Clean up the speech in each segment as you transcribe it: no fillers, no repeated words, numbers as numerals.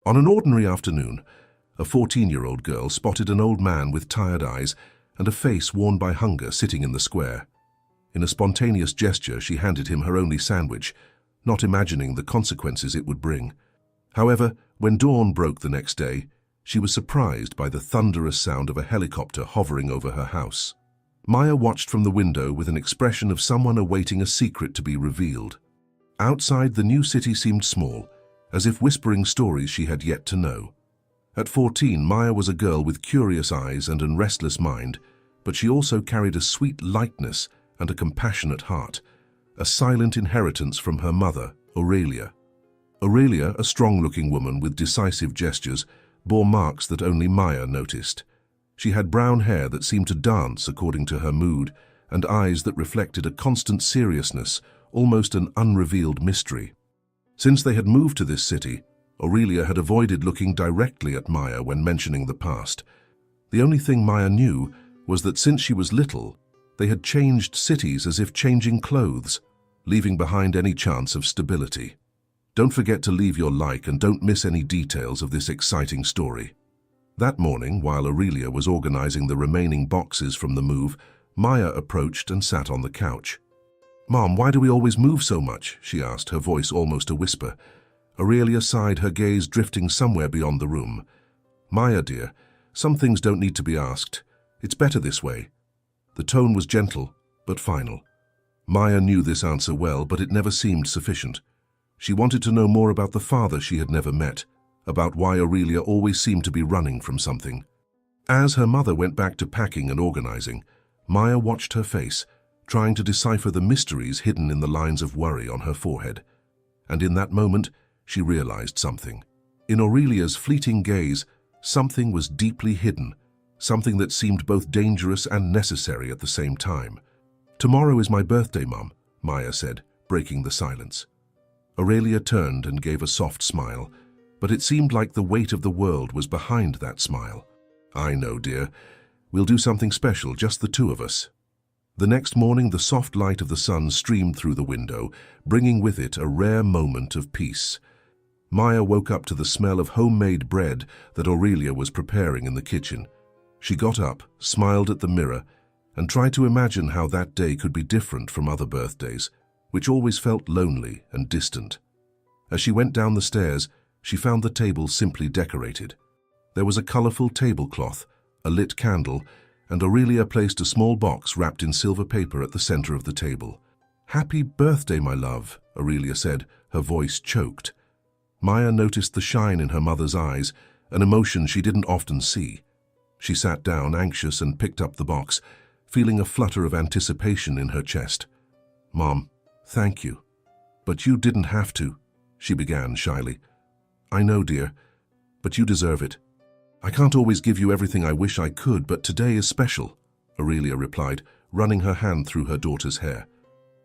On an ordinary afternoon, a 14-year-old girl spotted an old man with tired eyes and a face worn by hunger sitting in the square. In a spontaneous gesture, she handed him her only sandwich, not imagining the consequences it would bring. However, when dawn broke the next day, she was surprised by the thunderous sound of a helicopter hovering over her house. Maya watched from the window with an expression of someone awaiting a secret to be revealed. Outside, the new city seemed small, as if whispering stories she had yet to know. At 14, Maya was a girl with curious eyes and a restless mind, but she also carried a sweet lightness and a compassionate heart, a silent inheritance from her mother, Aurelia. Aurelia, a strong-looking woman with decisive gestures, bore marks that only Maya noticed. She had brown hair that seemed to dance according to her mood, and eyes that reflected a constant seriousness, almost an unrevealed mystery. Since they had moved to this city, Aurelia had avoided looking directly at Maya when mentioning the past. The only thing Maya knew was that since she was little, they had changed cities as if changing clothes, leaving behind any chance of stability. Don't forget to leave your like and don't miss any details of this exciting story. That morning, while Aurelia was organizing the remaining boxes from the move, Maya approached and sat on the couch. "Mom, why do we always move so much?" she asked, her voice almost a whisper. Aurelia sighed, her gaze drifting somewhere beyond the room. "Maya, dear, some things don't need to be asked. It's better this way." The tone was gentle, but final. Maya knew this answer well, but it never seemed sufficient. She wanted to know more about the father she had never met, about why Aurelia always seemed to be running from something. As her mother went back to packing and organizing, Maya watched her face, trying to decipher the mysteries hidden in the lines of worry on her forehead. And in that moment, she realized something. In Aurelia's fleeting gaze, something was deeply hidden, something that seemed both dangerous and necessary at the same time. "Tomorrow is my birthday, Mum," Maya said, breaking the silence. Aurelia turned and gave a soft smile, but it seemed like the weight of the world was behind that smile. "I know, dear. We'll do something special, just the two of us." The next morning, the soft light of the sun streamed through the window, bringing with it a rare moment of peace. Maya woke up to the smell of homemade bread that Aurelia was preparing in the kitchen. She got up, smiled at the mirror, and tried to imagine how that day could be different from other birthdays, which always felt lonely and distant. As she went down the stairs, she found the table simply decorated. There was a colorful tablecloth, a lit candle, and Aurelia placed a small box wrapped in silver paper at the center of the table. "Happy birthday, my love," Aurelia said, her voice choked. Maya noticed the shine in her mother's eyes, an emotion she didn't often see. She sat down, anxious, and picked up the box, feeling a flutter of anticipation in her chest. "Mom, thank you. But you didn't have to," she began shyly. "I know, dear, but you deserve it. I can't always give you everything I wish I could, but today is special," Aurelia replied, running her hand through her daughter's hair.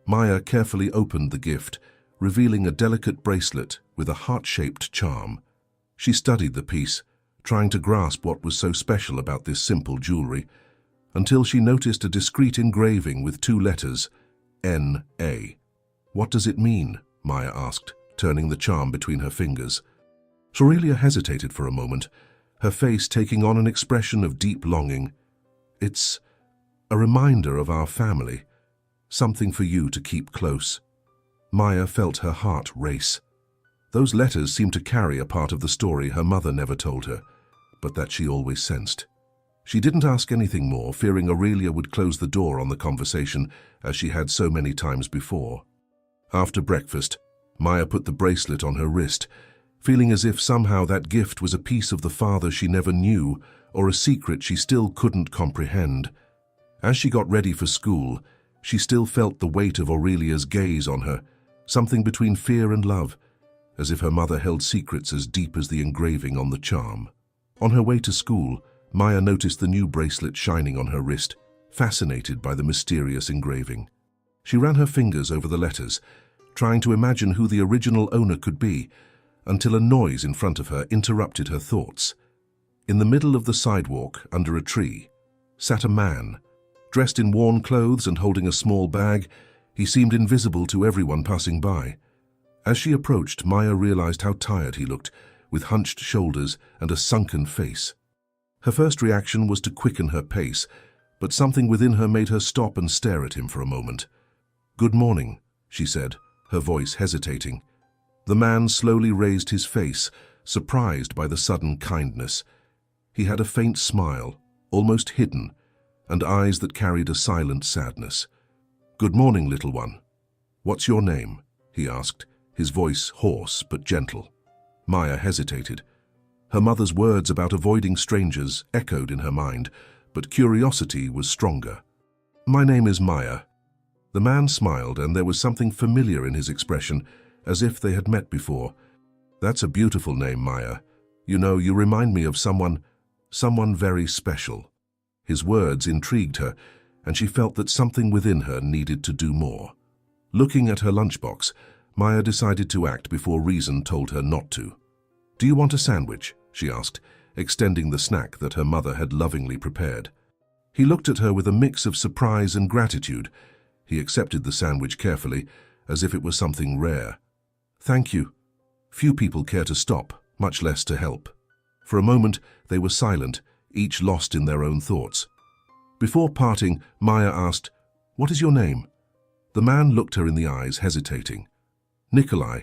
Maya carefully opened the gift, revealing a delicate bracelet with a heart-shaped charm. She studied the piece, trying to grasp what was so special about this simple jewelry, until she noticed a discreet engraving with two letters, N.A. "What does it mean?" Maya asked, turning the charm between her fingers. Aurelia hesitated for a moment, her face taking on an expression of deep longing. "It's a reminder of our family, something for you to keep close." Maya felt her heart race. Those letters seemed to carry a part of the story her mother never told her, but that she always sensed. She didn't ask anything more, fearing Aurelia would close the door on the conversation, as she had so many times before. After breakfast, Maya put the bracelet on her wrist, feeling as if somehow that gift was a piece of the father she never knew, or a secret she still couldn't comprehend. As she got ready for school, she still felt the weight of Aurelia's gaze on her, something between fear and love, as if her mother held secrets as deep as the engraving on the charm. On her way to school, Maya noticed the new bracelet shining on her wrist, fascinated by the mysterious engraving. She ran her fingers over the letters, trying to imagine who the original owner could be, until a noise in front of her interrupted her thoughts. In the middle of the sidewalk, under a tree, sat a man. Dressed in worn clothes and holding a small bag, he seemed invisible to everyone passing by. As she approached, Maya realized how tired he looked, with hunched shoulders and a sunken face. Her first reaction was to quicken her pace, but something within her made her stop and stare at him for a moment. "Good morning," she said, her voice hesitating. The man slowly raised his face, surprised by the sudden kindness. He had a faint smile, almost hidden, and eyes that carried a silent sadness. "Good morning, little one. What's your name?" he asked, his voice hoarse but gentle. Maya hesitated. Her mother's words about avoiding strangers echoed in her mind, but curiosity was stronger. "My name is Maya." The man smiled, and there was something familiar in his expression, as if they had met before. "That's a beautiful name, Maya. You know, you remind me of someone very special." His words intrigued her, and she felt that something within her needed to do more. Looking at her lunchbox, Maya decided to act before reason told her not to. "Do you want a sandwich?" she asked, extending the snack that her mother had lovingly prepared. He looked at her with a mix of surprise and gratitude. He accepted the sandwich carefully, as if it was something rare. "Thank you." Few people care to stop, much less to help. For a moment, they were silent, each lost in their own thoughts. Before parting, Maya asked, "What is your name?" The man looked her in the eyes, hesitating. "Nikolai.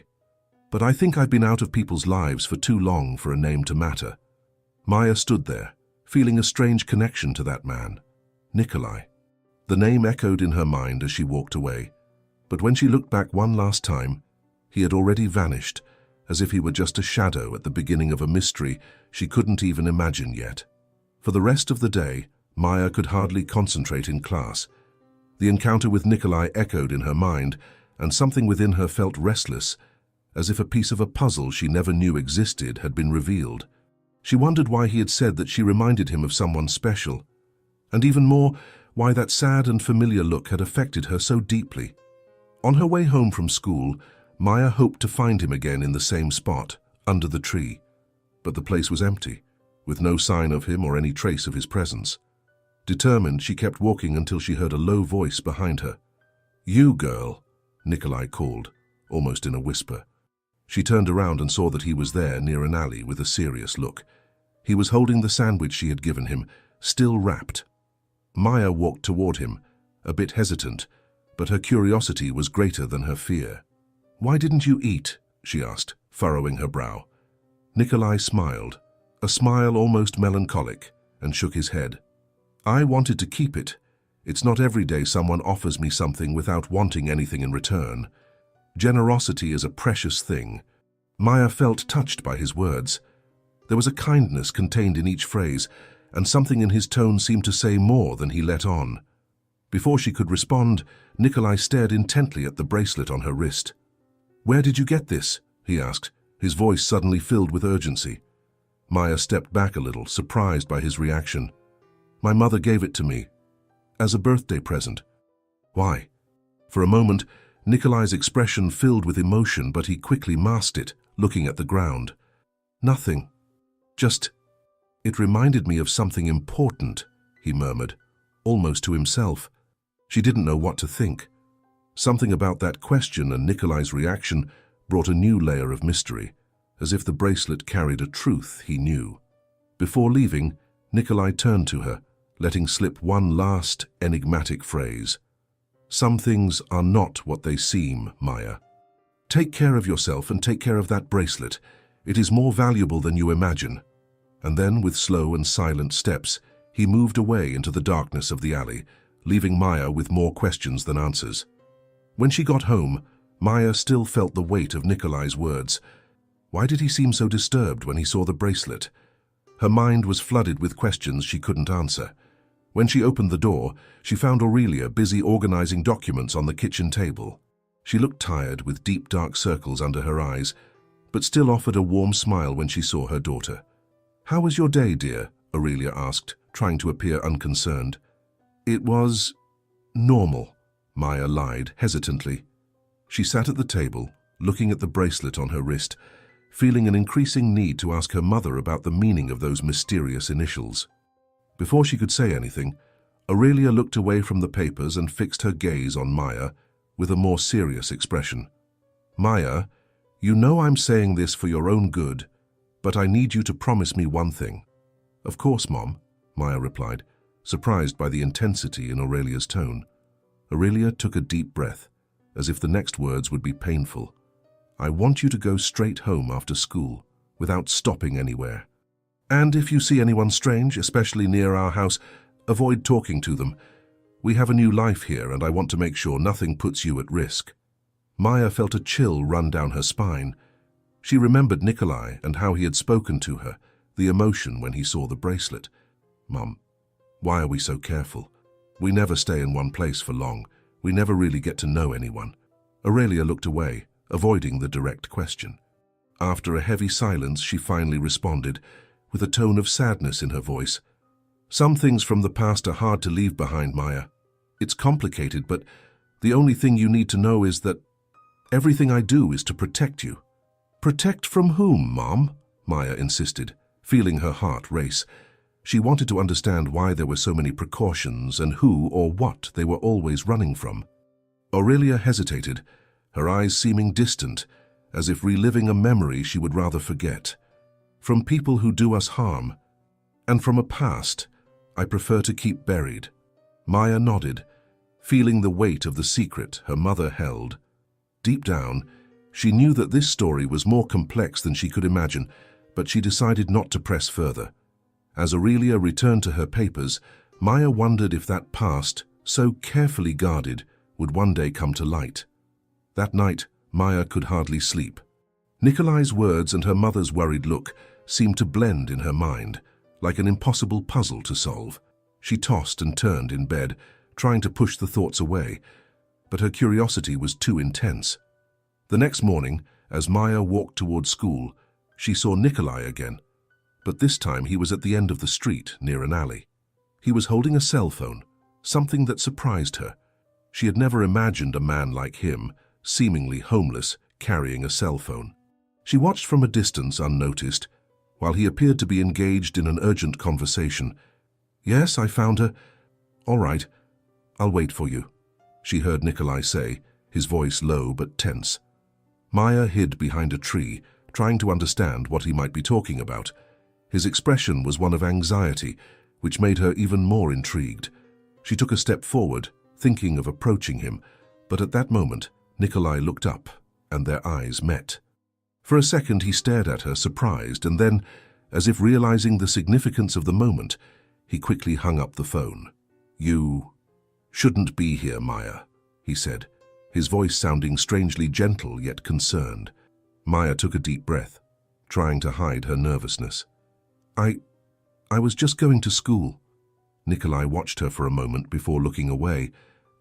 But I think I've been out of people's lives for too long for a name to matter." Maya stood there, feeling a strange connection to that man. Nikolai. The name echoed in her mind as she walked away. But when she looked back one last time, he had already vanished, as if he were just a shadow at the beginning of a mystery she couldn't even imagine yet. For the rest of the day, Maya could hardly concentrate in class. The encounter with Nikolai echoed in her mind, and something within her felt restless, as if a piece of a puzzle she never knew existed had been revealed. She wondered why he had said that she reminded him of someone special, and even more, why that sad and familiar look had affected her so deeply. On her way home from school, Maya hoped to find him again in the same spot, under the tree. But the place was empty, with no sign of him or any trace of his presence. Determined, she kept walking until she heard a low voice behind her. "You, girl," Nikolai called, almost in a whisper. She turned around and saw that he was there near an alley with a serious look. He was holding the sandwich she had given him, still wrapped. Maya walked toward him, a bit hesitant, but her curiosity was greater than her fear. "Why didn't you eat?" she asked, furrowing her brow. Nikolai smiled, a smile almost melancholic, and shook his head. "I wanted to keep it. It's not every day someone offers me something without wanting anything in return. Generosity is a precious thing." Maya felt touched by his words. There was a kindness contained in each phrase, and something in his tone seemed to say more than he let on. Before she could respond, Nikolai stared intently at the bracelet on her wrist. "Where did you get this?" he asked, his voice suddenly filled with urgency. Maya stepped back a little, surprised by his reaction. "My mother gave it to me, as a birthday present." "Why?" For a moment, Nikolai's expression filled with emotion, but he quickly masked it, looking at the ground. "Nothing. Just, it reminded me of something important," he murmured, almost to himself. She didn't know what to think. Something about that question and Nikolai's reaction brought a new layer of mystery, as if the bracelet carried a truth he knew. Before leaving, Nikolai turned to her, letting slip one last enigmatic phrase. "Some things are not what they seem, Maya. Take care of yourself and take care of that bracelet. It is more valuable than you imagine." And then, with slow and silent steps, he moved away into the darkness of the alley, leaving Maya with more questions than answers. When she got home, Maya still felt the weight of Nikolai's words. Why did he seem so disturbed when he saw the bracelet? Her mind was flooded with questions she couldn't answer. When she opened the door, she found Aurelia busy organizing documents on the kitchen table. She looked tired, with deep dark circles under her eyes, but still offered a warm smile when she saw her daughter. "How was your day, dear?" Aurelia asked, trying to appear unconcerned. "It was normal," Maya lied hesitantly. She sat at the table, looking at the bracelet on her wrist, feeling an increasing need to ask her mother about the meaning of those mysterious initials. Before she could say anything, Aurelia looked away from the papers and fixed her gaze on Maya with a more serious expression. "Maya, you know I'm saying this for your own good, But I need you to promise me one thing." "Of course, Mom," Maya replied, surprised by the intensity in Aurelia's tone. Aurelia took a deep breath, as if the next words would be painful. "I want you to go straight home after school, without stopping anywhere. And if you see anyone strange, especially near our house, avoid talking to them. We have a new life here, and I want to make sure nothing puts you at risk." Maya felt a chill run down her spine. She remembered Nikolai and how he had spoken to her, the emotion when he saw the bracelet. "Mum, why are we so careful? We never stay in one place for long. We never really get to know anyone." Aurelia looked away, avoiding the direct question. After a heavy silence, she finally responded, with a tone of sadness in her voice. "Some things from the past are hard to leave behind, Maya. It's complicated, but the only thing you need to know is that everything I do is to protect you." "Protect from whom, Mom?" Maya insisted, feeling her heart race. She wanted to understand why there were so many precautions and who or what they were always running from. Aurelia hesitated, her eyes seeming distant, as if reliving a memory she would rather forget. "From people who do us harm, and from a past I prefer to keep buried." Maya nodded, feeling the weight of the secret her mother held. Deep down, she knew that this story was more complex than she could imagine, but she decided not to press further. As Aurelia returned to her papers, Maya wondered if that past, so carefully guarded, would one day come to light. That night, Maya could hardly sleep. Nikolai's words and her mother's worried look seemed to blend in her mind, like an impossible puzzle to solve. She tossed and turned in bed, trying to push the thoughts away, but her curiosity was too intense. The next morning, as Maya walked toward school, she saw Nikolai again, but this time he was at the end of the street, near an alley. He was holding a cell phone, something that surprised her. She had never imagined a man like him, seemingly homeless, carrying a cell phone. She watched from a distance unnoticed, while he appeared to be engaged in an urgent conversation. "Yes, I found her. All right, I'll wait for you," she heard Nikolai say, his voice low but tense. Maya hid behind a tree, trying to understand what he might be talking about. His expression was one of anxiety, which made her even more intrigued. She took a step forward, thinking of approaching him, but at that moment, Nikolai looked up, and their eyes met. For a second he stared at her, surprised, and then, as if realizing the significance of the moment, he quickly hung up the phone. "You shouldn't be here, Maya," he said, his voice sounding strangely gentle yet concerned. Maya took a deep breath, trying to hide her nervousness. I was just going to school." Nikolai watched her for a moment before looking away,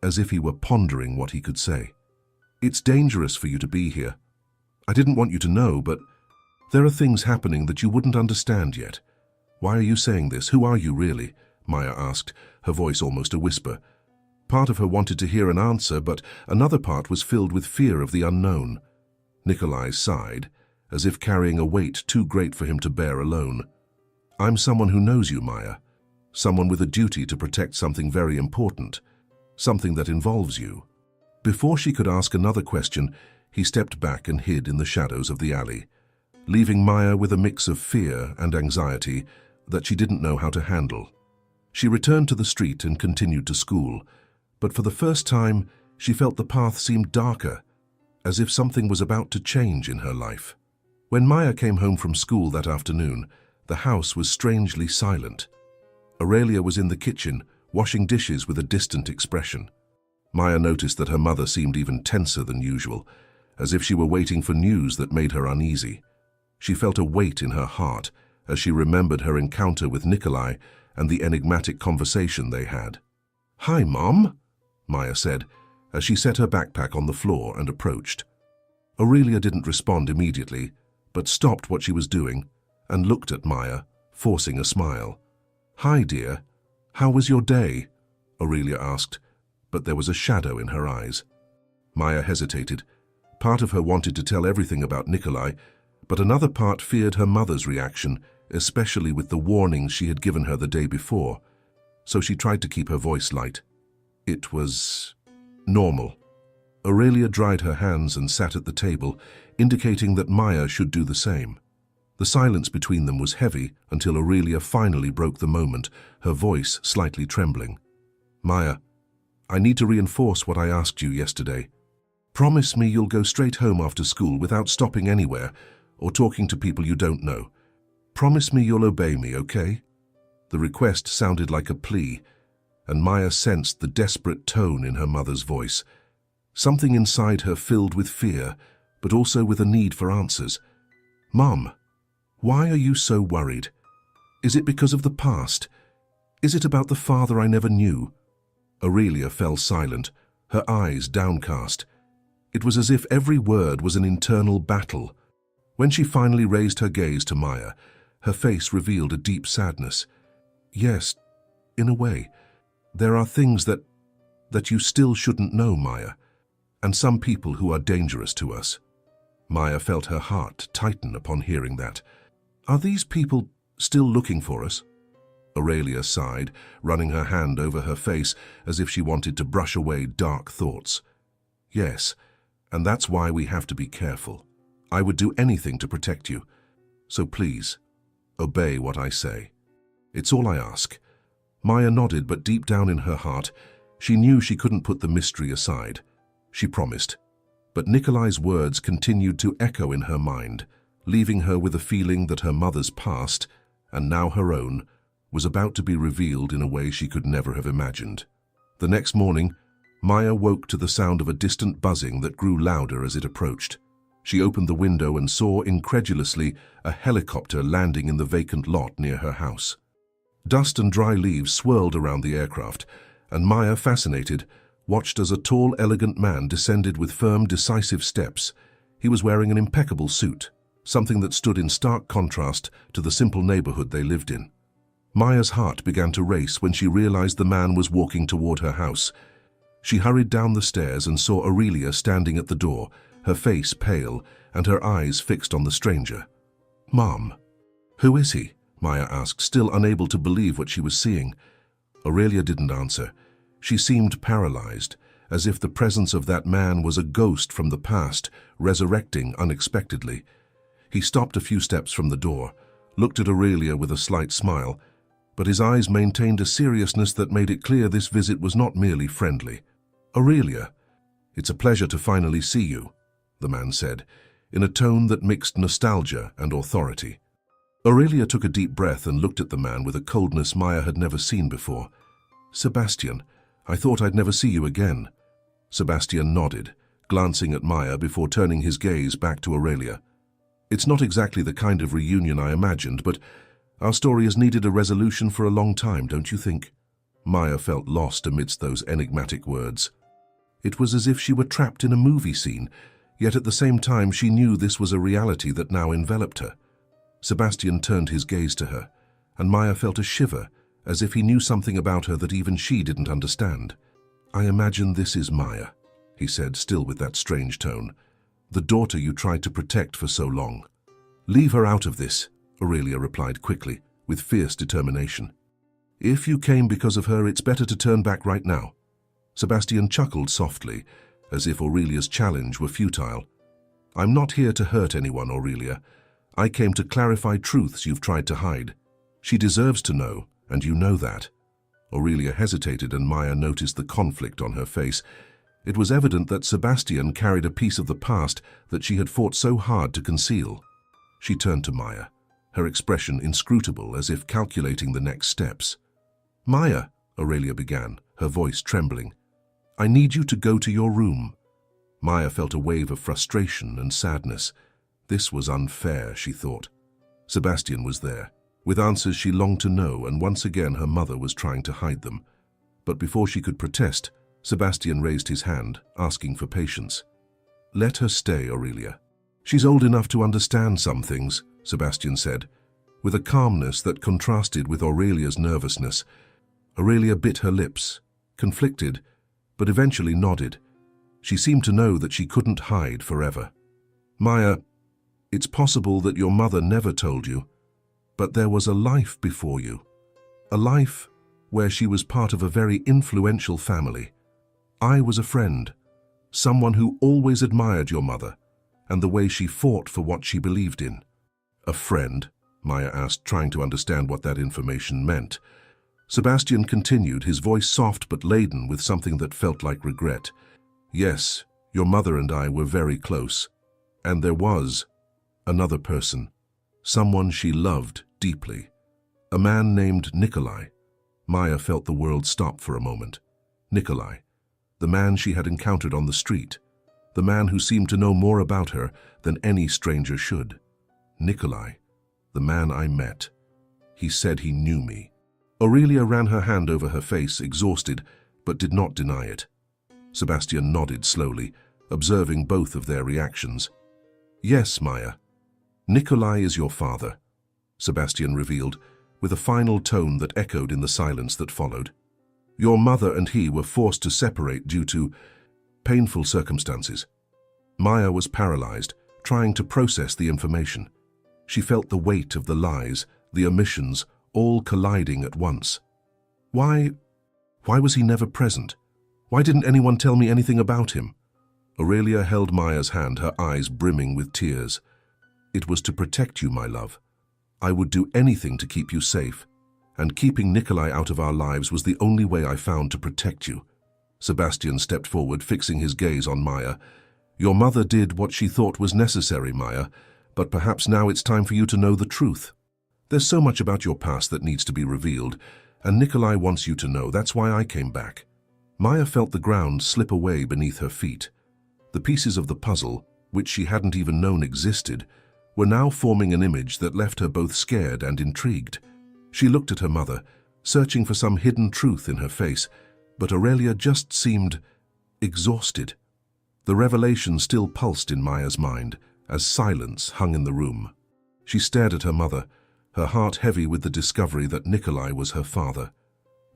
as if he were pondering what he could say. "It's dangerous for you to be here. I didn't want you to know, but there are things happening that you wouldn't understand yet." "Why are you saying this? Who are you really?" Maya asked, her voice almost a whisper. Part of her wanted to hear an answer, but another part was filled with fear of the unknown. Nikolai sighed, as if carrying a weight too great for him to bear alone. "I'm someone who knows you, Maya. Someone with a duty to protect something very important. Something that involves you." Before she could ask another question, he stepped back and hid in the shadows of the alley, leaving Maya with a mix of fear and anxiety that she didn't know how to handle. She returned to the street and continued to school, but for the first time, she felt the path seemed darker, as if something was about to change in her life. When Maya came home from school that afternoon, the house was strangely silent. Aurelia was in the kitchen, washing dishes with a distant expression. Maya noticed that her mother seemed even tenser than usual, as if she were waiting for news that made her uneasy. She felt a weight in her heart as she remembered her encounter with Nikolai and the enigmatic conversation they had. "Hi, Mom," Maya said, as she set her backpack on the floor and approached. Aurelia didn't respond immediately, but stopped what she was doing and looked at Maya, forcing a smile. "Hi, dear. How was your day?" Aurelia asked, but there was a shadow in her eyes. Maya hesitated. Part of her wanted to tell everything about Nikolai, but another part feared her mother's reaction, especially with the warnings she had given her the day before, so she tried to keep her voice light. It was normal. Aurelia dried her hands and sat at the table, indicating that Maya should do the same. The silence between them was heavy until Aurelia finally broke the moment, her voice slightly trembling. "Maya, I need to reinforce what I asked you yesterday. Promise me you'll go straight home after school without stopping anywhere or talking to people you don't know. Promise me you'll obey me, okay?" The request sounded like a plea, and Maya sensed the desperate tone in her mother's voice. Something inside her filled with fear, but also with a need for answers. "Mom, why are you so worried? Is it because of the past? Is it about the father I never knew?" Aurelia fell silent, her eyes downcast. It was as if every word was an internal battle. When she finally raised her gaze to Maya, her face revealed a deep sadness. "Yes, in a way. There are things that you still shouldn't know, Maya, and some people who are dangerous to us." Maya felt her heart tighten upon hearing that. "Are these people still looking for us?" Aurelia sighed, running her hand over her face as if she wanted to brush away dark thoughts. "Yes, and that's why we have to be careful. I would do anything to protect you. So please, obey what I say. It's all I ask." Maya nodded, but deep down in her heart, she knew she couldn't put the mystery aside. She promised. But Nikolai's words continued to echo in her mind, leaving her with a feeling that her mother's past, and now her own, was about to be revealed in a way she could never have imagined. The next morning, Maya woke to the sound of a distant buzzing that grew louder as it approached. She opened the window and saw incredulously a helicopter landing in the vacant lot near her house. Dust and dry leaves swirled around the aircraft, and Maya, fascinated, watched as a tall, elegant man descended with firm, decisive steps. He was wearing an impeccable suit, something that stood in stark contrast to the simple neighborhood they lived in. Maya's heart began to race when she realized the man was walking toward her house. She hurried down the stairs and saw Aurelia standing at the door, her face pale and her eyes fixed on the stranger. "Mom, who is he?" Maya asked, still unable to believe what she was seeing. Aurelia didn't answer. She seemed paralyzed, as if the presence of that man was a ghost from the past, resurrecting unexpectedly. He stopped a few steps from the door, looked at Aurelia with a slight smile, but his eyes maintained a seriousness that made it clear this visit was not merely friendly. "Aurelia, it's a pleasure to finally see you," the man said, in a tone that mixed nostalgia and authority. Aurelia took a deep breath and looked at the man with a coldness Maya had never seen before. "Sebastian, I thought I'd never see you again." Sebastian nodded, glancing at Maya before turning his gaze back to Aurelia. "It's not exactly the kind of reunion I imagined, but our story has needed a resolution for a long time, don't you think?" Maya felt lost amidst those enigmatic words. It was as if she were trapped in a movie scene, yet at the same time she knew this was a reality that now enveloped her. Sebastian turned his gaze to her, and Maya felt a shiver, as if he knew something about her that even she didn't understand. "I imagine this is Maya," he said, still with that strange tone. "The daughter you tried to protect for so long." "Leave her out of this," Aurelia replied quickly, with fierce determination. "If you came because of her, it's better to turn back right now." Sebastian chuckled softly, as if Aurelia's challenge were futile. "I'm not here to hurt anyone, Aurelia. I came to clarify truths you've tried to hide. She deserves to know, and you know that." Aurelia hesitated, and Maya noticed the conflict on her face. It was evident that Sebastian carried a piece of the past that she had fought so hard to conceal. She turned to Maya, her expression inscrutable, as if calculating the next steps. "Maya," Aurelia began, her voice trembling, "I need you to go to your room." Maya felt a wave of frustration and sadness. This was unfair, she thought. Sebastian was there, with answers she longed to know, and once again her mother was trying to hide them. But before she could protest, Sebastian raised his hand, asking for patience. "Let her stay, Aurelia. She's old enough to understand some things," Sebastian said, with a calmness that contrasted with Aurelia's nervousness. Aurelia bit her lips, conflicted, but eventually nodded. She seemed to know that she couldn't hide forever. "Maya, it's possible that your mother never told you, but there was a life before you. A life where she was part of a very influential family. I was a friend, someone who always admired your mother and the way she fought for what she believed in. A friend? Maya asked, trying to understand what that information meant. Sebastian continued, his voice soft but laden with something that felt like regret. Yes, your mother and I were very close. And there was another person, someone she loved deeply. A man named Nikolai. Maya felt the world stop for a moment. Nikolai, the man she had encountered on the street. The man who seemed to know more about her than any stranger should. Nikolai, the man I met. He said he knew me. Aurelia ran her hand over her face, exhausted, but did not deny it. Sebastian nodded slowly, observing both of their reactions. Yes, Maya. Nikolai is your father, Sebastian revealed, with a final tone that echoed in the silence that followed. Your mother and he were forced to separate due to painful circumstances. Maya was paralyzed, trying to process the information. She felt the weight of the lies, the omissions, all colliding at once. Why was he never present? Why didn't anyone tell me anything about him? Aurelia held Maya's hand, her eyes brimming with tears. It was to protect you, my love. I would do anything to keep you safe, and keeping Nikolai out of our lives was the only way I found to protect you. Sebastian stepped forward, fixing his gaze on Maya. Your mother did what she thought was necessary, Maya, but perhaps now it's time for you to know the truth. There's so much about your past that needs to be revealed, and Nikolai wants you to know. That's why I came back. Maya felt the ground slip away beneath her feet. The pieces of the puzzle, which she hadn't even known existed, were now forming an image that left her both scared and intrigued. She looked at her mother, searching for some hidden truth in her face, but Aurelia just seemed exhausted. The revelation still pulsed in Maya's mind, as silence hung in the room. She stared at her mother, her heart heavy with the discovery that Nikolai was her father.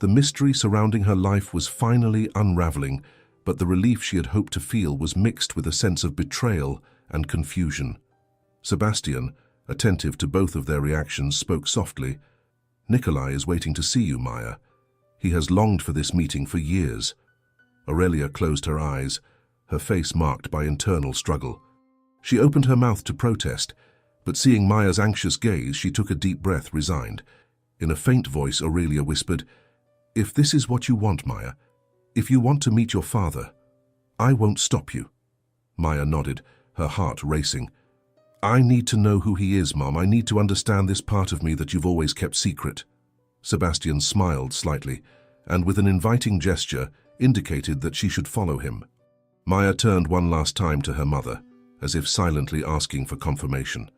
The mystery surrounding her life was finally unraveling, but the relief she had hoped to feel was mixed with a sense of betrayal and confusion. Sebastian, attentive to both of their reactions, spoke softly. Nikolai is waiting to see you, Maya. He has longed for this meeting for years. Aurelia closed her eyes, her face marked by internal struggle. She opened her mouth to protest, but seeing Maya's anxious gaze, she took a deep breath, resigned. In a faint voice, Aurelia whispered, If this is what you want, Maya, if you want to meet your father, I won't stop you. Maya nodded, her heart racing. I need to know who he is, Mom. I need to understand this part of me that you've always kept secret. Sebastian smiled slightly, and with an inviting gesture, indicated that she should follow him. Maya turned one last time to her mother, as if silently asking for confirmation.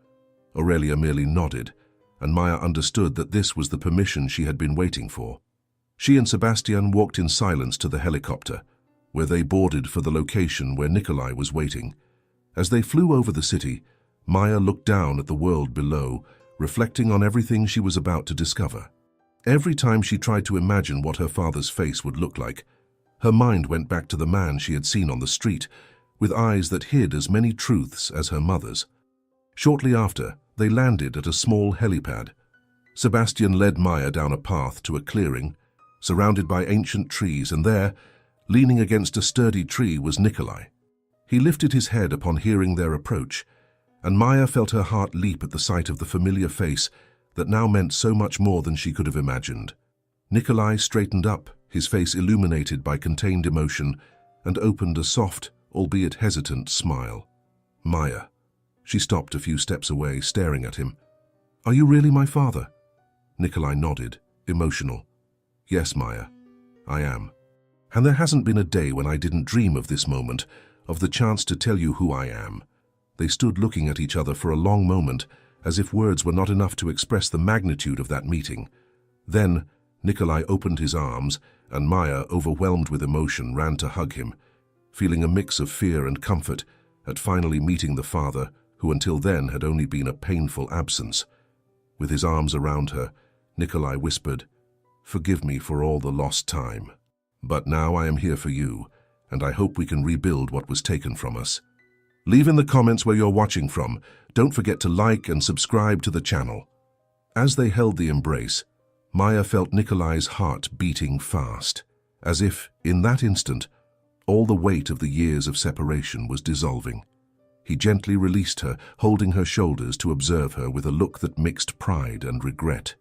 Aurelia merely nodded, and Maya understood that this was the permission she had been waiting for. She and Sebastian walked in silence to the helicopter, where they boarded for the location where Nikolai was waiting. As they flew over the city, Maya looked down at the world below, reflecting on everything she was about to discover. Every time she tried to imagine what her father's face would look like, her mind went back to the man she had seen on the street, with eyes that hid as many truths as her mother's. Shortly after, they landed at a small helipad. Sebastian led Maya down a path to a clearing, surrounded by ancient trees, and there, leaning against a sturdy tree, was Nikolai. He lifted his head upon hearing their approach, and Maya felt her heart leap at the sight of the familiar face that now meant so much more than she could have imagined. Nikolai straightened up, his face illuminated by contained emotion, and opened a soft, albeit hesitant, smile. Maya. She stopped a few steps away, staring at him. Are you really my father? Nikolai nodded, emotional. Yes, Maya, I am. And there hasn't been a day when I didn't dream of this moment, of the chance to tell you who I am. They stood looking at each other for a long moment, as if words were not enough to express the magnitude of that meeting. Then, Nikolai opened his arms, and Maya, overwhelmed with emotion, ran to hug him, feeling a mix of fear and comfort at finally meeting the father who until then had only been a painful absence. With his arms around her, Nikolai whispered, Forgive me for all the lost time. But now I am here for you, and I hope we can rebuild what was taken from us. Leave in the comments where you're watching from. Don't forget to like and subscribe to the channel. As they held the embrace, Maya felt Nikolai's heart beating fast, as if, in that instant, all the weight of the years of separation was dissolving. He gently released her, holding her shoulders to observe her with a look that mixed pride and regret.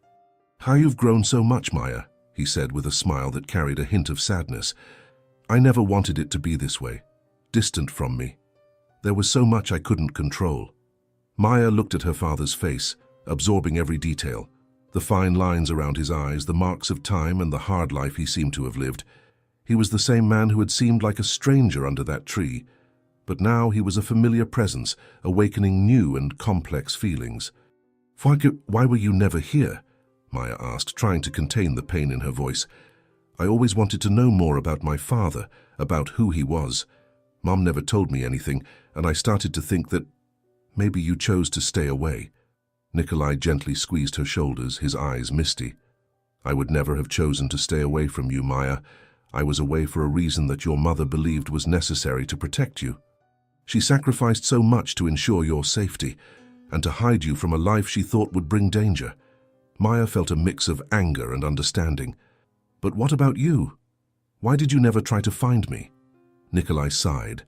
"How you've grown so much, Maya," he said with a smile that carried a hint of sadness. "I never wanted it to be this way, distant from me. There was so much I couldn't control." Maya looked at her father's face, absorbing every detail. The fine lines around his eyes, the marks of time and the hard life he seemed to have lived. He was the same man who had seemed like a stranger under that tree, but now he was a familiar presence, awakening new and complex feelings. Why were you never here?" Maya asked, trying to contain the pain in her voice. "I always wanted to know more about my father, about who he was. Mom never told me anything, and I started to think that maybe you chose to stay away." Nikolai gently squeezed her shoulders, his eyes misty. "I would never have chosen to stay away from you, Maya. I was away for a reason that your mother believed was necessary to protect you. She sacrificed so much to ensure your safety, and to hide you from a life she thought would bring danger." Maya felt a mix of anger and understanding. "But what about you? Why did you never try to find me?" Nikolai sighed,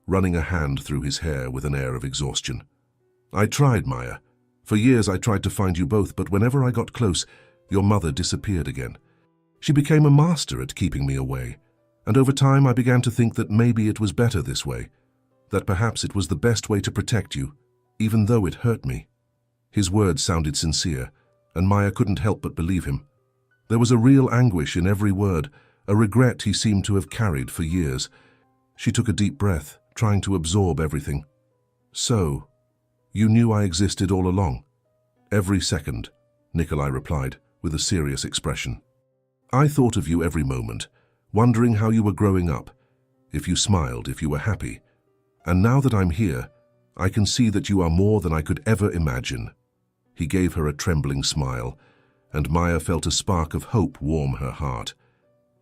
running a hand through his hair with an air of exhaustion. "I tried, Maya. For years I tried to find you both, but whenever I got close, your mother disappeared again. She became a master at keeping me away, and over time I began to think that maybe it was better this way, that perhaps it was the best way to protect you, even though it hurt me." His words sounded sincere, and Maya couldn't help but believe him. There was a real anguish in every word, a regret he seemed to have carried for years. She took a deep breath, trying to absorb everything. "So, you knew I existed all along?" "Every second," Nikolai replied, with a serious expression. "I thought of you every moment, wondering how you were growing up, if you smiled, if you were happy. And now that I'm here, I can see that you are more than I could ever imagine." He gave her a trembling smile, and Maya felt a spark of hope warm her heart.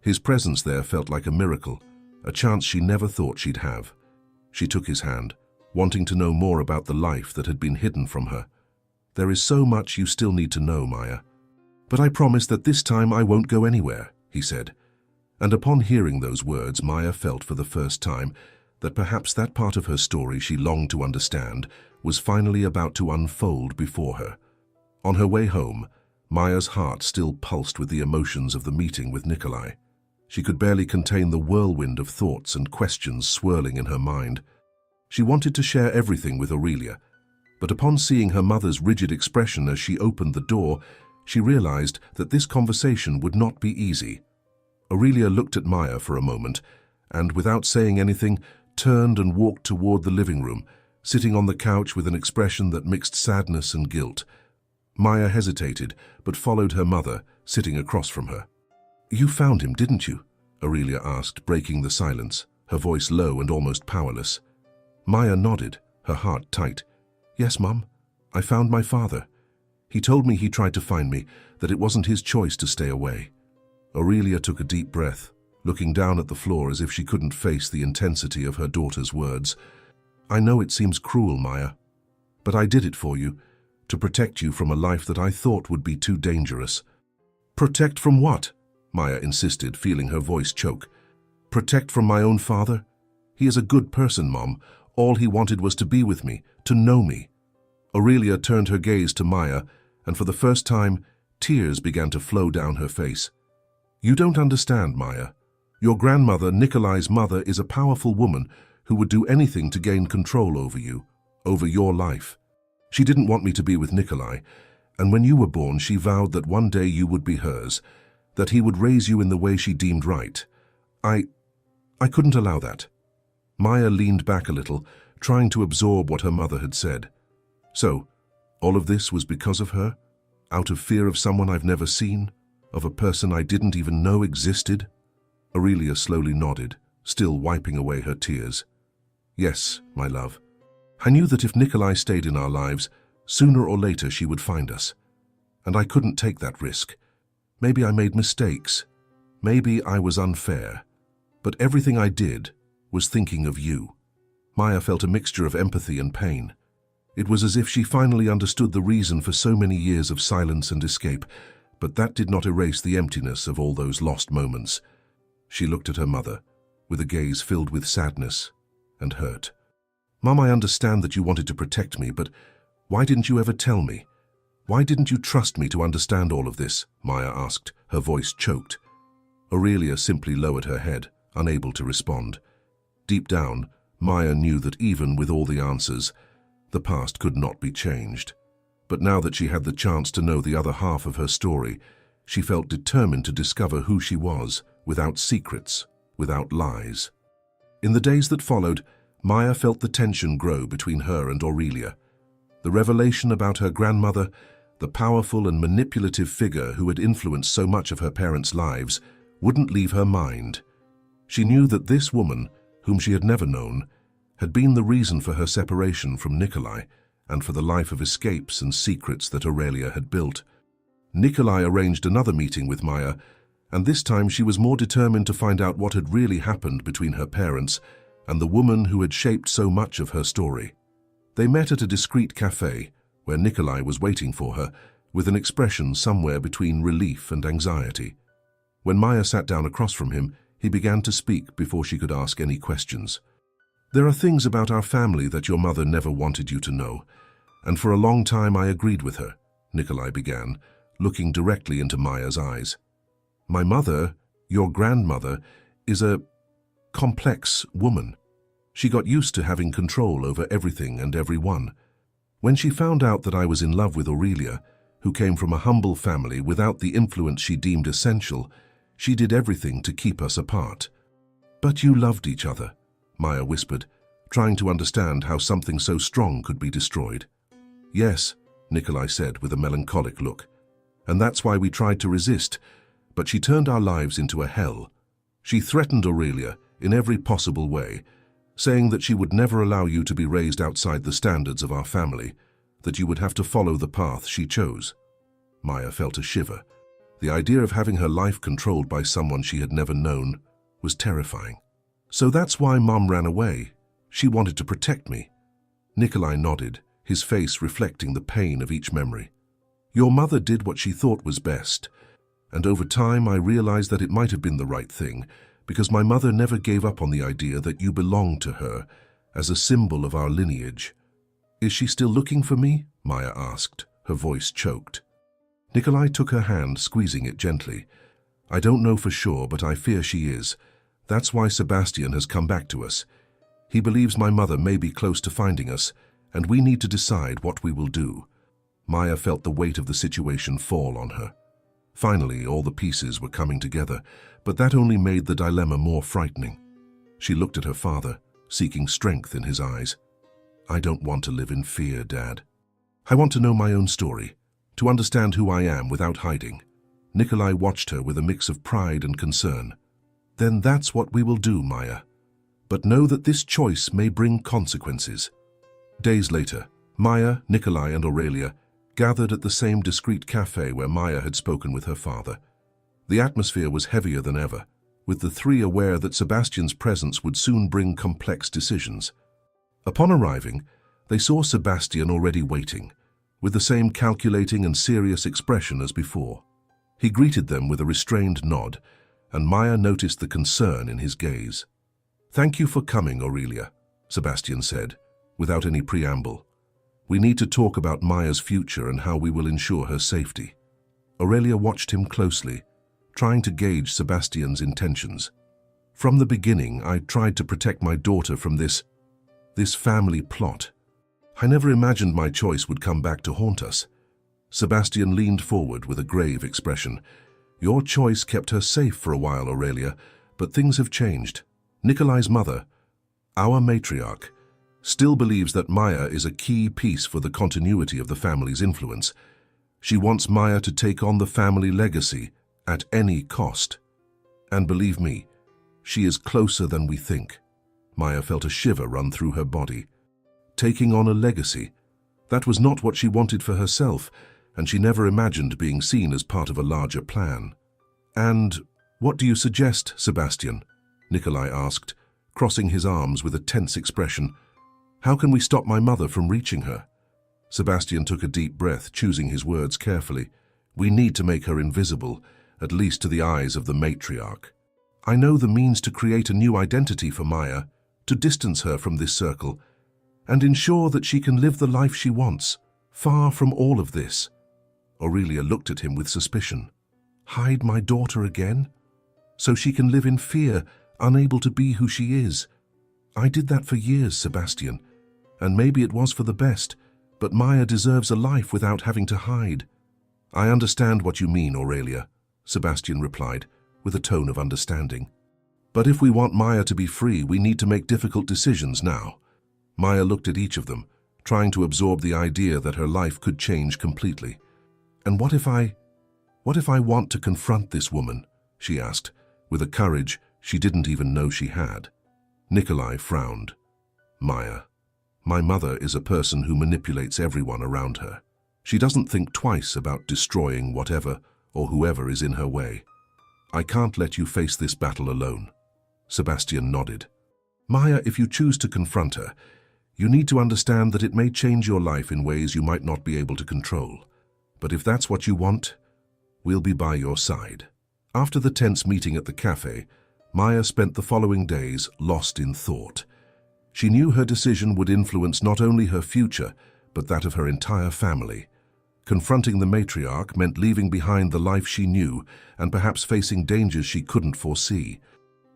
His presence there felt like a miracle, a chance she never thought she'd have. She took his hand, wanting to know more about the life that had been hidden from her. "There is so much you still need to know, Maya. But I promise that this time I won't go anywhere," he said. And upon hearing those words, Maya felt for the first time that perhaps that part of her story she longed to understand was finally about to unfold before her. On her way home, Maya's heart still pulsed with the emotions of the meeting with Nikolai. She could barely contain the whirlwind of thoughts and questions swirling in her mind. She wanted to share everything with Aurelia, but upon seeing her mother's rigid expression as she opened the door, she realized that this conversation would not be easy. Aurelia looked at Maya for a moment, and without saying anything, turned and walked toward the living room, sitting on the couch with an expression that mixed sadness and guilt. Maya hesitated, but followed her mother, sitting across from her. "You found him, didn't you?" Aurelia asked, breaking the silence, her voice low and almost powerless. Maya nodded, her heart tight. "Yes, Mum, I found my father. He told me he tried to find me, that it wasn't his choice to stay away." Aurelia took a deep breath, looking down at the floor as if she couldn't face the intensity of her daughter's words. "I know it seems cruel, Maya, but I did it for you, to protect you from a life that I thought would be too dangerous." "Protect from what?" Maya insisted, feeling her voice choke. "Protect from my own father? He is a good person, Mom. All he wanted was to be with me, to know me." Aurelia turned her gaze to Maya, and for the first time, tears began to flow down her face. "You don't understand, Maya. Your grandmother, Nikolai's mother, is a powerful woman who would do anything to gain control over you, over your life. She didn't want me to be with Nikolai, and when you were born, she vowed that one day you would be hers, that he would raise you in the way she deemed right. I couldn't allow that." Maya leaned back a little, trying to absorb what her mother had said. "So, all of this was because of her? Out of fear of someone I've never seen? Of a person I didn't even know existed?" Aurelia slowly nodded, still wiping away her tears. "Yes, my love. I knew that if Nikolai stayed in our lives, sooner or later she would find us. And I couldn't take that risk. Maybe I made mistakes. Maybe I was unfair. But everything I did was thinking of you." Maya felt a mixture of empathy and pain. It was as if she finally understood the reason for so many years of silence and escape, but that did not erase the emptiness of all those lost moments. She looked at her mother, with a gaze filled with sadness and hurt. Mom, I understand that you wanted to protect me, but why didn't you ever tell me? Why didn't you trust me to understand all of this? Maya asked, her voice choked. Aurelia simply lowered her head, unable to respond. Deep down, Maya knew that even with all the answers, the past could not be changed. But now that she had the chance to know the other half of her story, she felt determined to discover who she was, without secrets, without lies. In the days that followed, Maya felt the tension grow between her and Aurelia. The revelation about her grandmother, the powerful and manipulative figure who had influenced so much of her parents' lives, wouldn't leave her mind. She knew that this woman, whom she had never known, had been the reason for her separation from Nikolai and for the life of escapes and secrets that Aurelia had built. Nikolai arranged another meeting with Maya, and this time she was more determined to find out what had really happened between her parents and the woman who had shaped so much of her story. They met at a discreet cafe, where Nikolai was waiting for her, with an expression somewhere between relief and anxiety. When Maya sat down across from him, he began to speak before she could ask any questions. "There are things about our family that your mother never wanted you to know, and for a long time I agreed with her," Nikolai began, looking directly into Maya's eyes. "My mother, your grandmother, is a complex woman. She got used to having control over everything and everyone. When she found out that I was in love with Aurelia, who came from a humble family without the influence she deemed essential, she did everything to keep us apart." "But you loved each other," Maya whispered, trying to understand how something so strong could be destroyed. "Yes," Nikolai said with a melancholic look, "and that's why we tried to resist, but she turned our lives into a hell. She threatened Aurelia in every possible way, saying that she would never allow you to be raised outside the standards of our family, that you would have to follow the path she chose." Maya felt a shiver. The idea of having her life controlled by someone she had never known was terrifying. "So that's why Mom ran away. She wanted to protect me." Nikolai nodded, his face reflecting the pain of each memory. "Your mother did what she thought was best, and over time I realized that it might have been the right thing, because my mother never gave up on the idea that you belonged to her as a symbol of our lineage." "Is she still looking for me?" Maya asked, her voice choked. Nikolai took her hand, squeezing it gently. "I don't know for sure, but I fear she is. That's why Sebastian has come back to us. He believes my mother may be close to finding us, and we need to decide what we will do." Maya felt the weight of the situation fall on her. Finally, all the pieces were coming together, but that only made the dilemma more frightening. She looked at her father, seeking strength in his eyes. "I don't want to live in fear, Dad. I want to know my own story, to understand who I am without hiding." Nikolai watched her with a mix of pride and concern. "Then that's what we will do, Maya. But know that this choice may bring consequences." Days later, Maya, Nikolai, and Aurelia gathered at the same discreet cafe where Maya had spoken with her father. The atmosphere was heavier than ever, with the three aware that Sebastian's presence would soon bring complex decisions. Upon arriving, they saw Sebastian already waiting, with the same calculating and serious expression as before. He greeted them with a restrained nod, and Maya noticed the concern in his gaze. "Thank you for coming, Aurelia," Sebastian said, without any preamble. "We need to talk about Maya's future and how we will ensure her safety." Aurelia watched him closely, trying to gauge Sebastian's intentions. "From the beginning, I tried to protect my daughter from this family plot. I never imagined my choice would come back to haunt us." Sebastian leaned forward with a grave expression. "Your choice kept her safe for a while, Aurelia, but things have changed. Nikolai's mother, our matriarch, still believes that Maya is a key piece for the continuity of the family's influence. She wants Maya to take on the family legacy at any cost. And believe me, she is closer than we think." Maya felt a shiver run through her body. Taking on a legacy, that was not what she wanted for herself, and she never imagined being seen as part of a larger plan. "And what do you suggest, Sebastian?" Nikolai asked, crossing his arms with a tense expression. "How can we stop my mother from reaching her?" Sebastian took a deep breath, choosing his words carefully. "We need to make her invisible, at least to the eyes of the matriarch. I know the means to create a new identity for Maya, to distance her from this circle, and ensure that she can live the life she wants, far from all of this. Aurelia looked at him with suspicion. Hide my daughter again? So she can live in fear, unable to be who she is. I did that for years, Sebastian, and maybe it was for the best, but Maya deserves a life without having to hide. I understand what you mean, Aurelia, Sebastian replied, with a tone of understanding. But if we want Maya to be free, we need to make difficult decisions now. Maya looked at each of them, trying to absorb the idea that her life could change completely. And what if I want to confront this woman? She asked, with a courage she didn't even know she had. Nikolai frowned. Maya, my mother is a person who manipulates everyone around her. She doesn't think twice about destroying whatever or whoever is in her way. I can't let you face this battle alone. Sebastian nodded. Maya, if you choose to confront her, you need to understand that it may change your life in ways you might not be able to control. But if that's what you want, we'll be by your side. After the tense meeting at the cafe, Maya spent the following days lost in thought. She knew her decision would influence not only her future, but that of her entire family. Confronting the matriarch meant leaving behind the life she knew and perhaps facing dangers she couldn't foresee.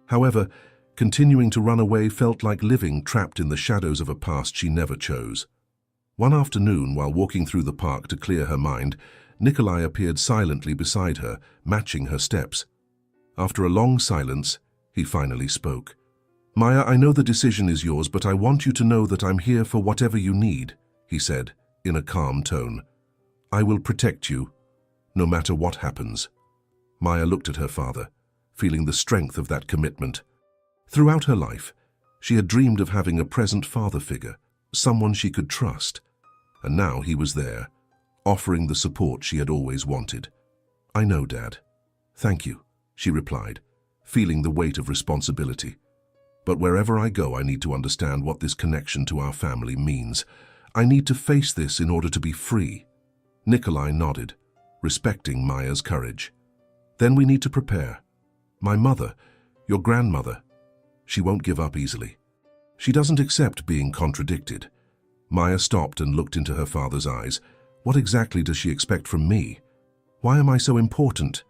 However, continuing to run away felt like living trapped in the shadows of a past she never chose. One afternoon, while walking through the park to clear her mind, Nikolai appeared silently beside her, matching her steps. After a long silence, he finally spoke. Maya, I know the decision is yours, but I want you to know that I'm here for whatever you need, he said, in a calm tone. I will protect you, no matter what happens. Maya looked at her father, feeling the strength of that commitment. Throughout her life, she had dreamed of having a present father figure, someone she could trust. And now he was there, offering the support she had always wanted. I know, Dad. Thank you, she replied, feeling the weight of responsibility. But wherever I go, I need to understand what this connection to our family means. I need to face this in order to be free. Nikolai nodded, respecting Maya's courage. Then we need to prepare. My mother, your grandmother, she won't give up easily. She doesn't accept being contradicted. Maya stopped and looked into her father's eyes. What exactly does she expect from me? Why am I so important?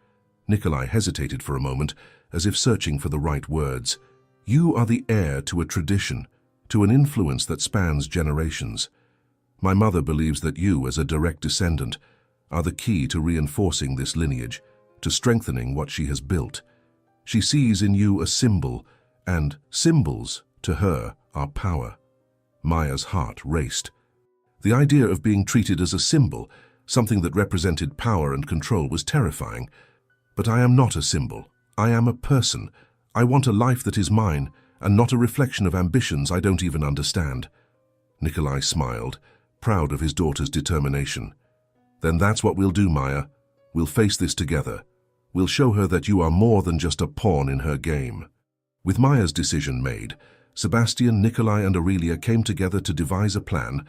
Nikolai hesitated for a moment, as if searching for the right words. You are the heir to a tradition, to an influence that spans generations. My mother believes that you, as a direct descendant, are the key to reinforcing this lineage, to strengthening what she has built. She sees in you a symbol, and symbols, to her, are power. Maya's heart raced. The idea of being treated as a symbol, something that represented power and control, was terrifying. But I am not a symbol. I am a person. I want a life that is mine, and not a reflection of ambitions I don't even understand. Nikolai smiled, proud of his daughter's determination. Then that's what we'll do, Maya. We'll face this together. We'll show her that you are more than just a pawn in her game. With Maya's decision made, Sebastian, Nikolai and Aurelia came together to devise a plan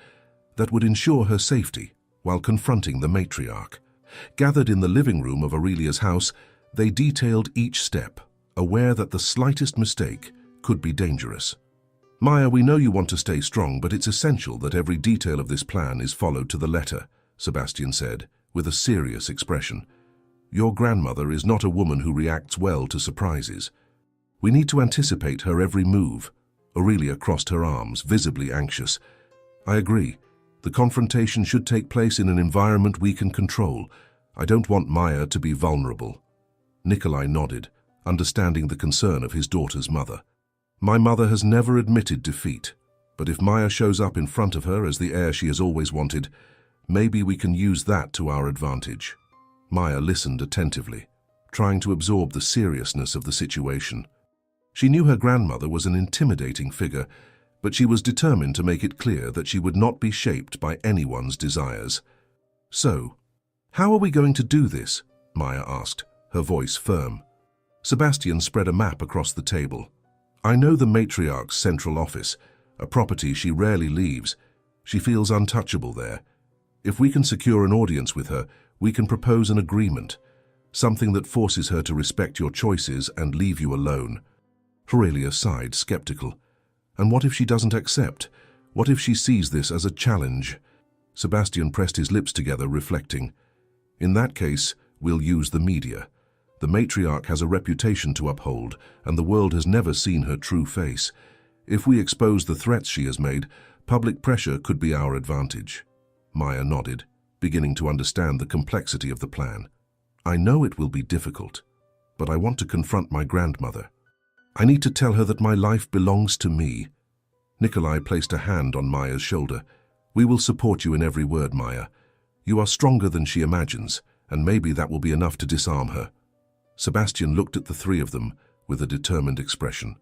that would ensure her safety while confronting the matriarch. Gathered in the living room of Aurelia's house, they detailed each step, aware that the slightest mistake could be dangerous. Maya, we know you want to stay strong, but it's essential that every detail of this plan is followed to the letter, Sebastian said, with a serious expression. Your grandmother is not a woman who reacts well to surprises. We need to anticipate her every move. Aurelia crossed her arms, visibly anxious. I agree. The confrontation should take place in an environment we can control. I don't want Maya to be vulnerable. Nikolai nodded, understanding the concern of his daughter's mother. My mother has never admitted defeat, but if Maya shows up in front of her as the heir she has always wanted, maybe we can use that to our advantage. Maya listened attentively, trying to absorb the seriousness of the situation. She knew her grandmother was an intimidating figure, but she was determined to make it clear that she would not be shaped by anyone's desires. So, how are we going to do this? Maya asked, her voice firm. Sebastian spread a map across the table. I know the matriarch's central office, a property she rarely leaves. She feels untouchable there. If we can secure an audience with her, we can propose an agreement, something that forces her to respect your choices and leave you alone. Aurelia sighed, skeptical. And what if she doesn't accept? What if she sees this as a challenge? Sebastian pressed his lips together, reflecting. In that case, we'll use the media. The matriarch has a reputation to uphold, and the world has never seen her true face. If we expose the threats she has made, public pressure could be our advantage. Maya nodded, beginning to understand the complexity of the plan. I know it will be difficult, but I want to confront my grandmother. I need to tell her that my life belongs to me. Nikolai placed a hand on Maya's shoulder. We will support you in every word, Maya. You are stronger than she imagines, and maybe that will be enough to disarm her. Sebastian looked at the three of them with a determined expression.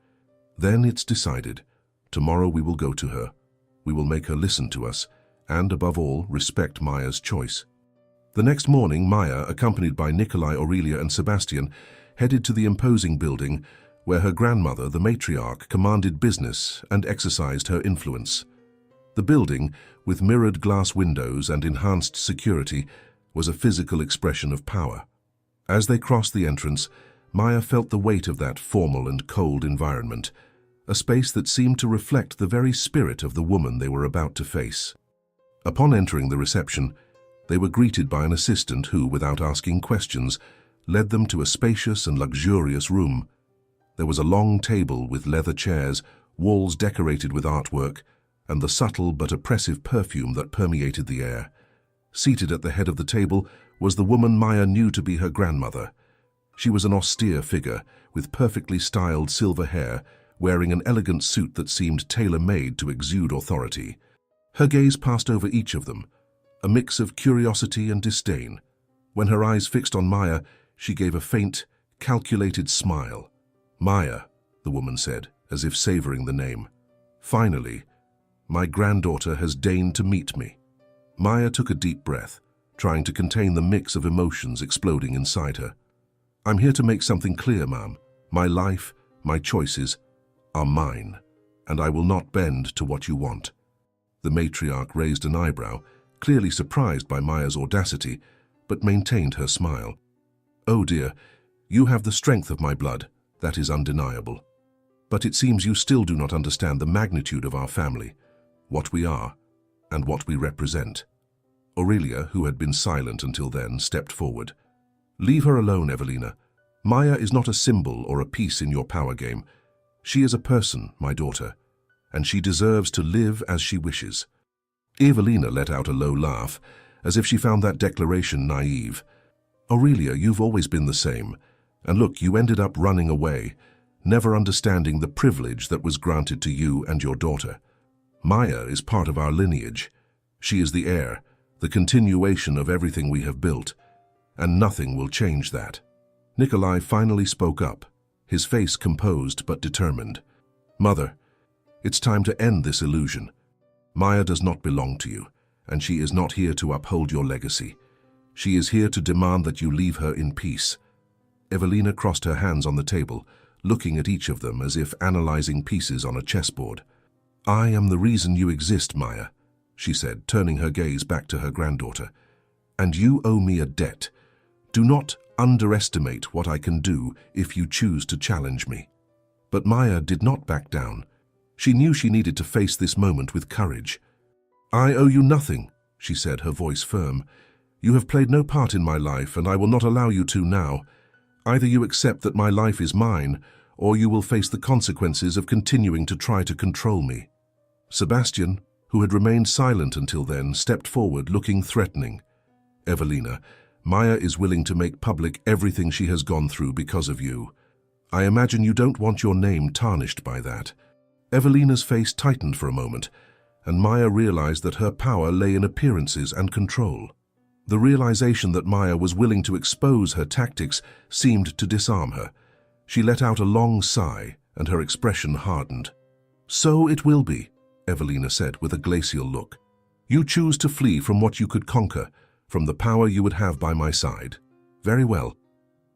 Then it's decided. Tomorrow we will go to her. We will make her listen to us, and above all, respect Maya's choice. The next morning, Maya, accompanied by Nikolai, Aurelia, and Sebastian, headed to the imposing building where her grandmother, the matriarch, commanded business and exercised her influence. The building, with mirrored glass windows and enhanced security, was a physical expression of power. As they crossed the entrance, Maya felt the weight of that formal and cold environment, a space that seemed to reflect the very spirit of the woman they were about to face. Upon entering the reception, they were greeted by an assistant who, without asking questions, led them to a spacious and luxurious room. There was a long table with leather chairs, walls decorated with artwork, and the subtle but oppressive perfume that permeated the air. Seated at the head of the table was the woman Maya knew to be her grandmother. She was an austere figure, with perfectly styled silver hair, wearing an elegant suit that seemed tailor-made to exude authority. Her gaze passed over each of them, a mix of curiosity and disdain. When her eyes fixed on Maya, she gave a faint, calculated smile. Maya, the woman said, as if savoring the name. Finally, my granddaughter has deigned to meet me. Maya took a deep breath, trying to contain the mix of emotions exploding inside her. I'm here to make something clear, ma'am. My life, my choices, are mine, and I will not bend to what you want. The matriarch raised an eyebrow, clearly surprised by Maya's audacity, but maintained her smile. Oh dear, you have the strength of my blood, that is undeniable. But it seems you still do not understand the magnitude of our family, what we are, and what we represent. Aurelia, who had been silent until then, stepped forward. Leave her alone, Evelina. Maya is not a symbol or a piece in your power game. She is a person, my daughter, and she deserves to live as she wishes. Evelina let out a low laugh, as if she found that declaration naive. Aurelia, you've always been the same. And look, you ended up running away, never understanding the privilege that was granted to you and your daughter. Maya is part of our lineage. She is the heir, the continuation of everything we have built, and nothing will change that. Nikolai finally spoke up, his face composed but determined. Mother, it's time to end this illusion. Maya does not belong to you, and she is not here to uphold your legacy. She is here to demand that you leave her in peace. Evelina crossed her hands on the table, looking at each of them as if analyzing pieces on a chessboard. I am the reason you exist, Maya, she said, turning her gaze back to her granddaughter. And you owe me a debt. Do not underestimate what I can do if you choose to challenge me. But Maya did not back down. She knew she needed to face this moment with courage. I owe you nothing, she said, her voice firm. You have played no part in my life, and I will not allow you to now. Either you accept that my life is mine, or you will face the consequences of continuing to try to control me. Sebastian, who had remained silent until then, stepped forward, looking threatening. Evelina, Maya is willing to make public everything she has gone through because of you. I imagine you don't want your name tarnished by that. Evelina's face tightened for a moment, and Maya realized that her power lay in appearances and control. The realization that Maya was willing to expose her tactics seemed to disarm her. She let out a long sigh, and her expression hardened. So it will be, Evelina said with a glacial look. You choose to flee from what you could conquer, from the power you would have by my side. Very well.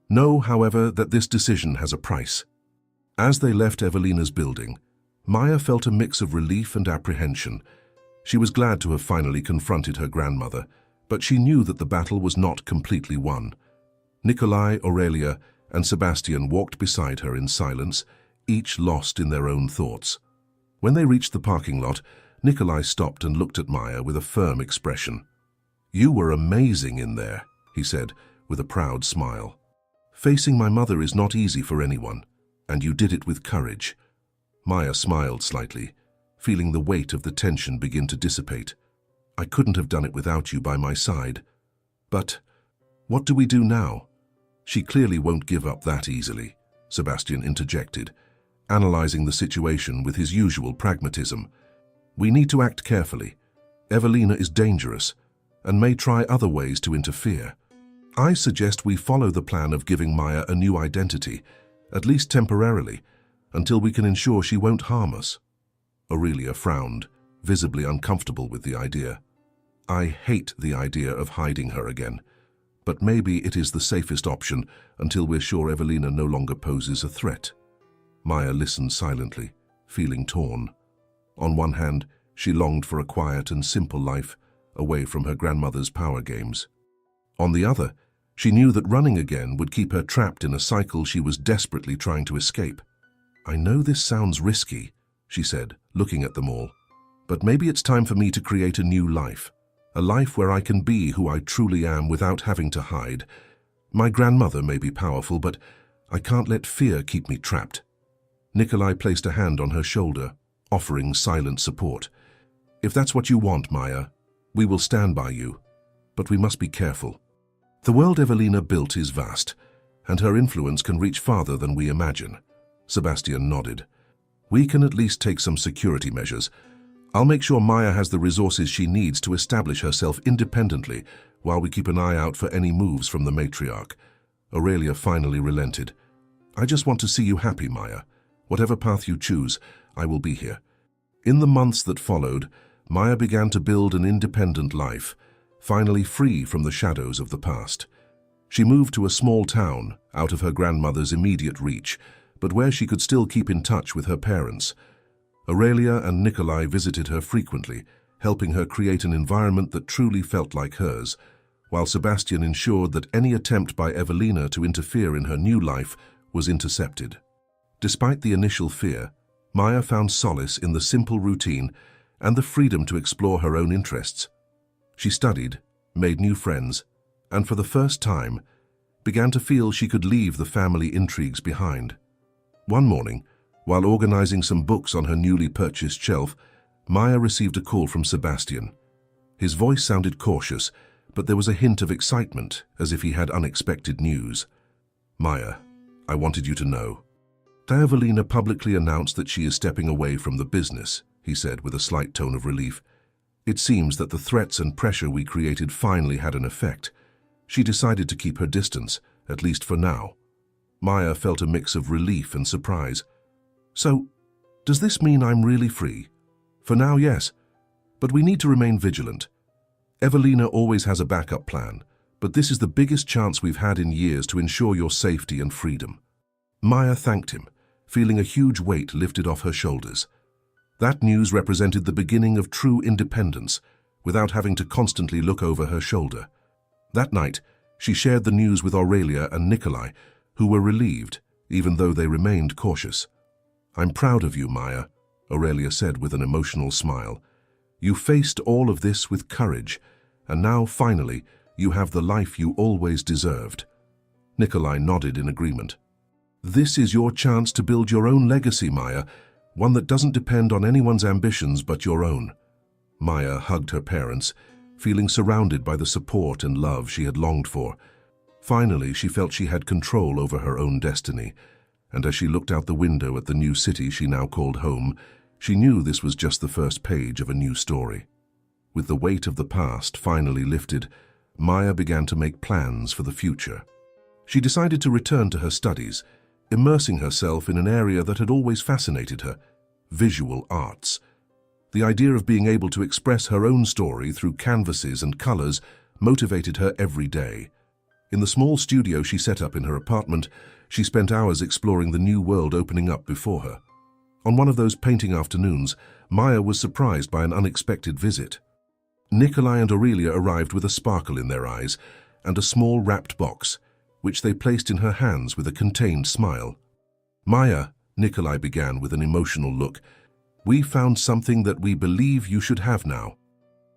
Know, however, that this decision has a price. As they left Evelina's building, Maya felt a mix of relief and apprehension. She was glad to have finally confronted her grandmother, but she knew that the battle was not completely won. Nikolai, Aurelia, and Sebastian walked beside her in silence, each lost in their own thoughts. When they reached the parking lot, Nikolai stopped and looked at Maya with a firm expression. "You were amazing in there," he said with a proud smile. "Facing my mother is not easy for anyone, and you did it with courage." Maya smiled slightly, feeling the weight of the tension begin to dissipate. "I couldn't have done it without you by my side. But what do we do now?" "She clearly won't give up that easily," Sebastian interjected, analyzing the situation with his usual pragmatism. "We need to act carefully. Evelina is dangerous and may try other ways to interfere. I suggest we follow the plan of giving Maya a new identity, at least temporarily, until we can ensure she won't harm us." Aurelia frowned, visibly uncomfortable with the idea. "I hate the idea of hiding her again, but maybe it is the safest option until we're sure Evelina no longer poses a threat." Maya listened silently, feeling torn. On one hand, she longed for a quiet and simple life, away from her grandmother's power games. On the other, she knew that running again would keep her trapped in a cycle she was desperately trying to escape. "I know this sounds risky," she said, looking at them all, "but maybe it's time for me to create a new life. A life where I can be who I truly am without having to hide. My grandmother may be powerful, but I can't let fear keep me trapped." Nikolai placed a hand on her shoulder, offering silent support. "If that's what you want, Maya, we will stand by you, but we must be careful. The world Evelina built is vast, and her influence can reach farther than we imagine." Sebastian nodded. "We can at least take some security measures. I'll make sure Maya has the resources she needs to establish herself independently while we keep an eye out for any moves from the matriarch." Aurelia finally relented. "I just want to see you happy, Maya. Whatever path you choose, I will be here." In the months that followed, Maya began to build an independent life, finally free from the shadows of the past. She moved to a small town, out of her grandmother's immediate reach, but where she could still keep in touch with her parents. Aurelia and Nikolai visited her frequently, helping her create an environment that truly felt like hers, while Sebastian ensured that any attempt by Evelina to interfere in her new life was intercepted. Despite the initial fear, Maya found solace in the simple routine and the freedom to explore her own interests. She studied, made new friends, and for the first time, began to feel she could leave the family intrigues behind. One morning, while organizing some books on her newly purchased shelf, Maya received a call from Sebastian. His voice sounded cautious, but there was a hint of excitement, as if he had unexpected news. "Maya, I wanted you to know. Evelina publicly announced that she is stepping away from the business," he said with a slight tone of relief. "It seems that the threats and pressure we created finally had an effect. She decided to keep her distance, at least for now." Maya felt a mix of relief and surprise. "So, does this mean I'm really free?" "For now, yes. But we need to remain vigilant. Evelina always has a backup plan, but this is the biggest chance we've had in years to ensure your safety and freedom." Maya thanked him, feeling a huge weight lifted off her shoulders. That news represented the beginning of true independence, without having to constantly look over her shoulder. That night, she shared the news with Aurelia and Nikolai, who were relieved, even though they remained cautious. "I'm proud of you, Maya," Aurelia said with an emotional smile. "You faced all of this with courage, and now, finally, you have the life you always deserved." Nikolai nodded in agreement. "This is your chance to build your own legacy, Maya, one that doesn't depend on anyone's ambitions but your own." Maya hugged her parents, feeling surrounded by the support and love she had longed for. Finally, she felt she had control over her own destiny, and as she looked out the window at the new city she now called home, she knew this was just the first page of a new story. With the weight of the past finally lifted, Maya began to make plans for the future. She decided to return to her studies, immersing herself in an area that had always fascinated her: visual arts. The idea of being able to express her own story through canvases and colors motivated her every day. In the small studio she set up in her apartment, she spent hours exploring the new world opening up before her. On one of those painting afternoons, Maya was surprised by an unexpected visit. Nikolai and Aurelia arrived with a sparkle in their eyes and a small wrapped box, which they placed in her hands with a contained smile. "Maya," Nikolai began with an emotional look, We found something that we believe you should have now."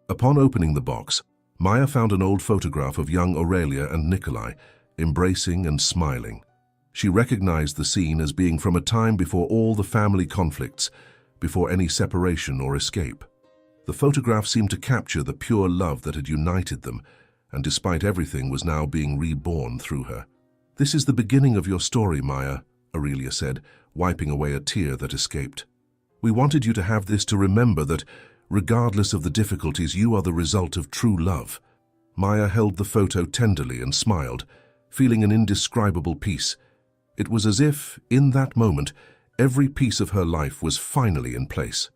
Upon opening the box, Maya found an old photograph of young Aurelia and Nikolai, embracing and smiling. She recognized the scene as being from a time before all the family conflicts, before any separation or escape. The photograph seemed to capture the pure love that had united them, and despite everything was now being reborn through her. "This is the beginning of your story, Maya," Aurelia said, wiping away a tear that escaped. "We wanted you to have this to remember that, regardless of the difficulties, you are the result of true love." Maya held the photo tenderly and smiled, feeling an indescribable peace. It was as if, in that moment, every piece of her life was finally in place.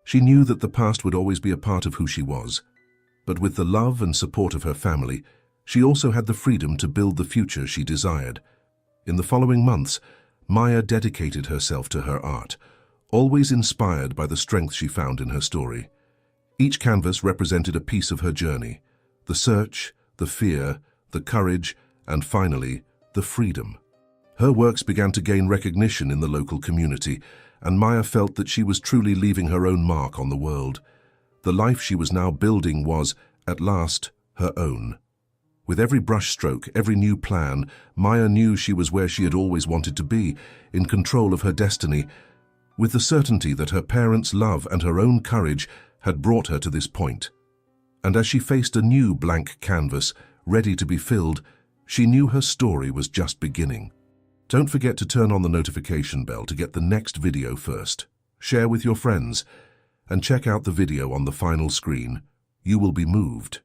She knew that the past would always be a part of who she was, but with the love and support of her family, she also had the freedom to build the future she desired. In the following months, Maya dedicated herself to her art, always inspired by the strength she found in her story. Each canvas represented a piece of her journey: the search, the fear, the courage, and finally, the freedom. Her works began to gain recognition in the local community, and Maya felt that she was truly leaving her own mark on the world. The life she was now building was, at last, her own. With every brushstroke, every new plan, Maya knew she was where she had always wanted to be, in control of her destiny, with the certainty that her parents' love and her own courage had brought her to this point. And as she faced a new blank canvas, ready to be filled, she knew her story was just beginning. Don't forget to turn on the notification bell to get the next video first. Share with your friends, and check out the video on the final screen. You will be moved.